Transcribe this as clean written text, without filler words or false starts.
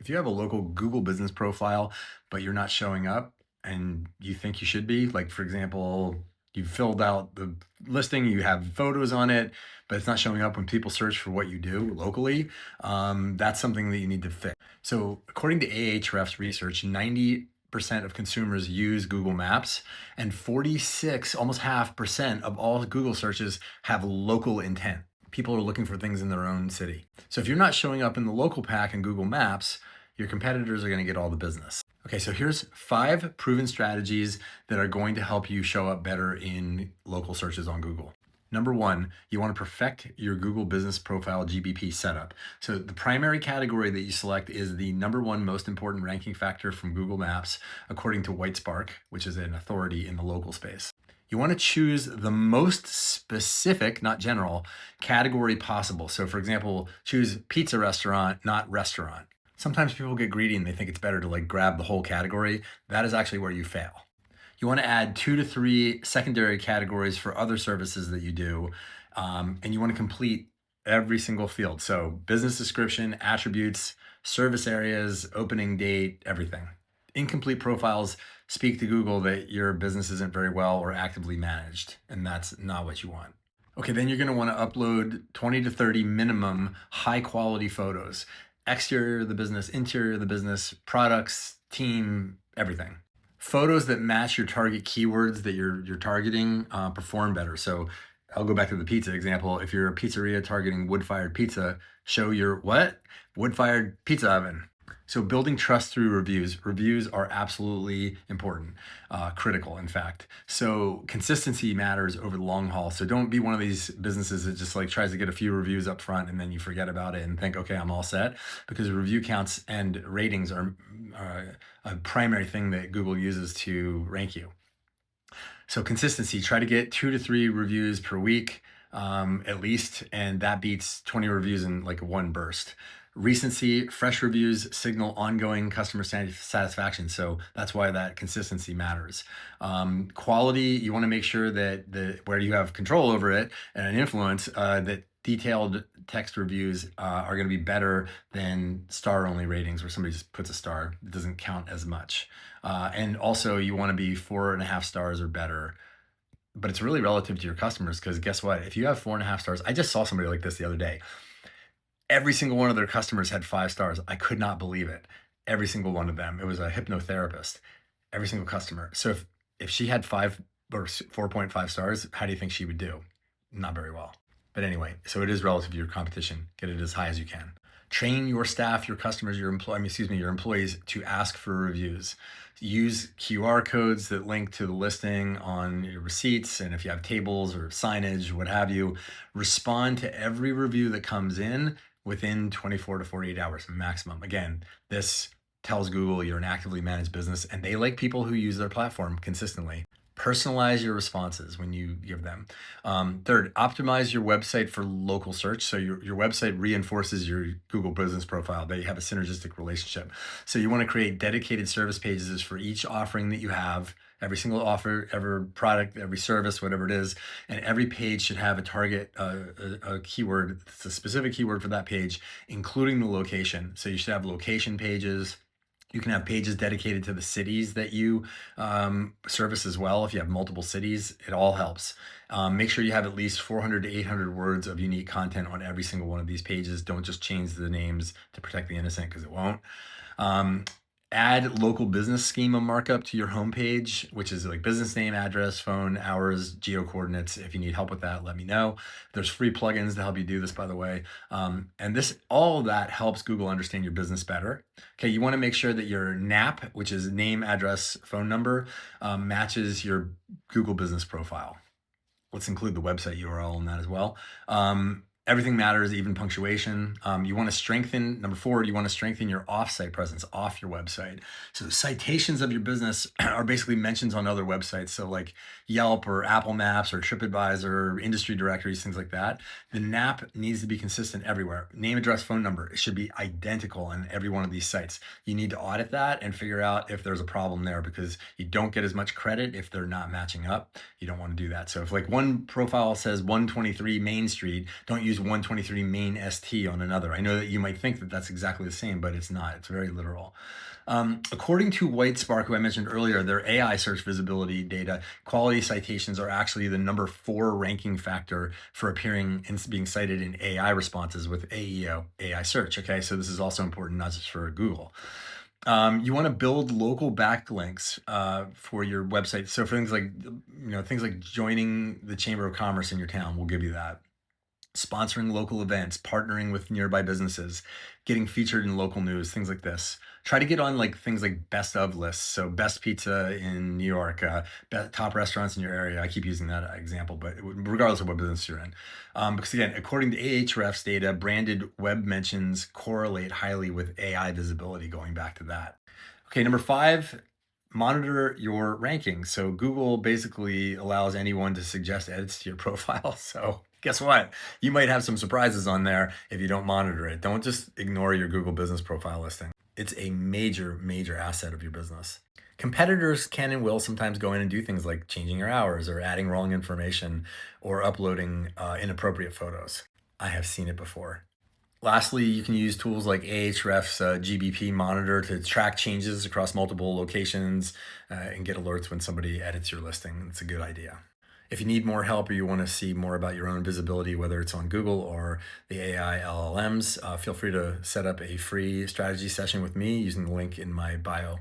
If you have a local Google business profile, but you're not showing up and you think you should be, like for example, you filled out the listing, you have photos on it, but it's not showing up when people search for what you do locally, that's something that you need to fix. So according to Ahrefs research, 90% of consumers use Google Maps, and 46, almost half percent of all Google searches have local intent. People are looking for things in their own city. So if you're not showing up in the local pack in Google Maps, your competitors are going to get all the business. Okay, so here's 5 proven strategies that are going to help you show up better in local searches on Google. Number 1, you want to perfect your Google Business Profile GBP setup. So the primary category that you select is the number 1 most important ranking factor from Google Maps, according to Whitespark, which is an authority in the local space. You want to choose the most specific, not general, category possible. So for example, choose pizza restaurant, not restaurant. Sometimes people get greedy and they think it's better to like grab the whole category. That is actually where you fail. You want to add 2 to 3 secondary categories for other services that you do, and you want to complete every single field. So business description, attributes, service areas, opening date, everything. Incomplete profiles speak to Google that your business isn't very well or actively managed, and that's not what you want. Okay, then you're going to want to upload 20 to 30 minimum high quality photos. Exterior of the business, interior of the business, products, team, everything. Photos that match your target keywords that you're targeting perform better. So I'll go back to the pizza example. If you're a pizzeria targeting wood-fired pizza, show your what? Wood-fired pizza oven. So building trust through reviews. Reviews are absolutely important, critical in fact. So consistency matters over the long haul. So don't be one of these businesses that just like tries to get a few reviews up front and then you forget about it and think, okay, I'm all set. Because review counts and ratings are a primary thing that Google uses to rank you. So consistency, try to get 2 to 3 reviews per week at least, and that beats 20 reviews in like one burst. Recency, fresh reviews signal ongoing customer satisfaction. So that's why that consistency matters. Quality, you want to make sure that where you have control over it and an influence, that detailed text reviews are going to be better than star-only ratings where somebody just puts a star. It doesn't count as much. And also you want to be 4.5 stars or better. But it's really relative to your customers, because guess what? If you have 4.5 stars, I just saw somebody like this the other day. Every single one of their customers had 5 stars. I could not believe it. Every single one of them. It was a hypnotherapist. Every single customer. So if she had 5 or 4.5 stars, how do you think she would do? Not very well. But anyway, so it is relative to your competition. Get it as high as you can. Train your staff, your customers, your employees to ask for reviews. Use QR codes that link to the listing on your receipts, and if you have tables or signage, what have you, respond to every review that comes in within 24 to 48 hours maximum. Again, this tells Google you're an actively managed business and they like people who use their platform consistently. Personalize your responses when you give them. Third, optimize your website for local search. So your website reinforces your Google business profile. They have a synergistic relationship. So you want to create dedicated service pages for each offering that you have, every single offer, every product, every service, whatever it is. And every page should have a target, a keyword. It's a specific keyword for that page, including the location. So you should have location pages. You can have pages dedicated to the cities that you service as well. If you have multiple cities, it all helps. Make sure you have at least 400 to 800 words of unique content on every single one of these pages. Don't just change the names to protect the innocent, because it won't. Add local business schema markup to your homepage, which is like business name, address, phone, hours, geo coordinates. If you need help with that, let me know. There's free plugins to help you do this, by the way. And all of that helps Google understand your business better. Okay, you want to make sure that your NAP, which is name, address, phone number, matches your Google business profile. Let's include the website URL in that as well. Everything matters, even punctuation. You want to strengthen, number 4, you want to strengthen your off-site presence, off your website. So citations of your business are basically mentions on other websites. So like Yelp or Apple Maps or TripAdvisor, industry directories, things like that. The NAP needs to be consistent everywhere. Name, address, phone number, it should be identical on every one of these sites. You need to audit that and figure out if there's a problem there, because you don't get as much credit if they're not matching up. You don't want to do that. So if like one profile says 123 Main Street, don't use use 123 main ST on another. I know that you might think that that's exactly the same, but it's not. It's very literal. According to Whitespark, who I mentioned earlier, their AI search visibility data, quality citations are actually the #4 ranking factor for appearing and being cited in AI responses with AEO, AI search. Okay, so this is also important, not just for Google. You want to build local backlinks for your website. So for things like, things like joining the Chamber of Commerce in your town, we'll give you that. Sponsoring local events, partnering with nearby businesses, getting featured in local news, things like this. Try to get on like things like best of lists. So best pizza in New York, top restaurants in your area. I keep using that example, but regardless of what business you're in. Because again, according to Ahrefs data, branded web mentions correlate highly with AI visibility, going back to that. Okay, number 5, monitor your rankings. So Google basically allows anyone to suggest edits to your profile. So guess what? You might have some surprises on there if you don't monitor it. Don't just ignore your Google business profile listing. It's a major, major asset of your business. Competitors can and will sometimes go in and do things like changing your hours or adding wrong information or uploading inappropriate photos. I have seen it before. Lastly, you can use tools like Ahrefs GBP Monitor to track changes across multiple locations and get alerts when somebody edits your listing. It's a good idea. If you need more help or you want to see more about your own visibility, whether it's on Google or the AI LLMs, feel free to set up a free strategy session with me using the link in my bio.